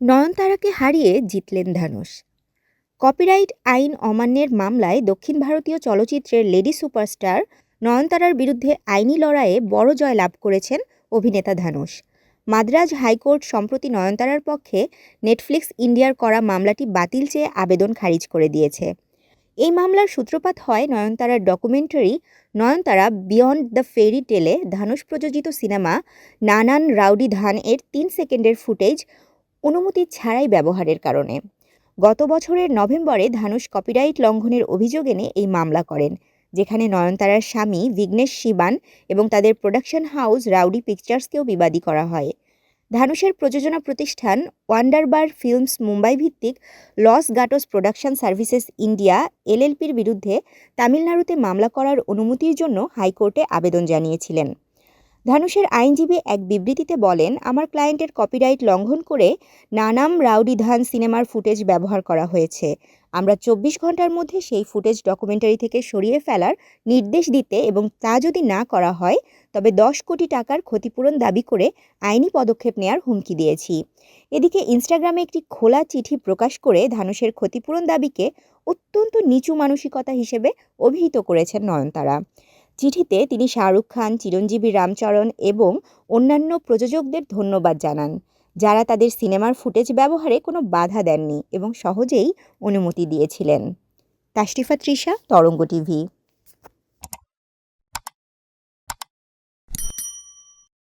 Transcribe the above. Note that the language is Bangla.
নয়নতারাকে হারিয়ে জিতলেন ধানুষ। কপিরাইট আইন অমান্যের মামলায় দক্ষিণ ভারতীয় চলচ্চিত্রের লেডি সুপারস্টার নয়নতারার বিরুদ্ধে আইনি লড়াইয়ে বড় জয় লাভ করেছেন অভিনেতা ধানুষ। মাদ্রাজ হাইকোর্ট সম্প্রতি নয়নতারার পক্ষে নেটফ্লিক্স ইন্ডিয়ার করা মামলাটি বাতিল চেয়ে আবেদন খারিজ করে দিয়েছে। এই মামলার সূত্রপাত হয় নয়নতারার ডকুমেন্টারি নয়নতারা বিয়ন্ড দ্য ফেরি টেলে ধানুষ প্রযোজিত সিনেমা নানান রাউডি ধান এর 3 সেকেন্ডের ফুটেজ অনুমতি ছাড়াই ব্যবহারের কারণে। গত বছরের নভেম্বরে ধানুষ কপিরাইট লঙ্ঘনের অভিযোগ এনে এই মামলা করেন, যেখানে নয়নতারার স্বামী বিঘ্নেশ শিবান এবং তাদের প্রোডাকশন হাউস রাউডি পিকচার্সকেও বিবাদী করা হয়। ধানুষের প্রযোজনা প্রতিষ্ঠান ওয়ান্ডারবার ফিল্মস মুম্বাই ভিত্তিক লস গাটোস প্রোডাকশন সার্ভিসেস ইন্ডিয়া এলএলপির বিরুদ্ধে তামিলনাড়ুতে মামলা করার অনুমতির জন্য হাইকোর্টে আবেদন জানিয়েছিলেন। ধানুষের আইনজীবী এক বিবৃতিতে বলেন, আমার ক্লায়েন্টের কপিরাইট লঙ্ঘন করে নানাম রাউডি ধান সিনেমার ফুটেজ ব্যবহার করা হয়েছে। আমরা 24 ঘন্টার মধ্যে সেই ফুটেজ ডকুমেন্টারি থেকে সরিয়ে ফেলার নির্দেশ দিতে এবং তা যদি না করা হয় তবে 10 কোটি টাকার ক্ষতিপূরণ দাবি করে আইনি পদক্ষেপ নেয়ার হুমকি দিয়েছি। এদিকে ইনস্টাগ্রামে একটি খোলা চিঠি প্রকাশ করে ধানুষের ক্ষতিপূরণ দাবিকে অত্যন্ত নিচু মানসিকতা হিসেবে অভিহিত করেছেন নয়নতারা। চিঠিতে তিনি শাহরুখ খান, চিরঞ্জীবী রামচরণ এবং অন্যান্য প্রযোজকদের ধন্যবাদ জানান, যারা তাদের সিনেমার ফুটেজ ব্যবহারে কোনো বাধা দেননি এবং সহজেই অনুমতি দিয়েছিলেন। তাশরিফা তৃষা, তরঙ্গ টিভি।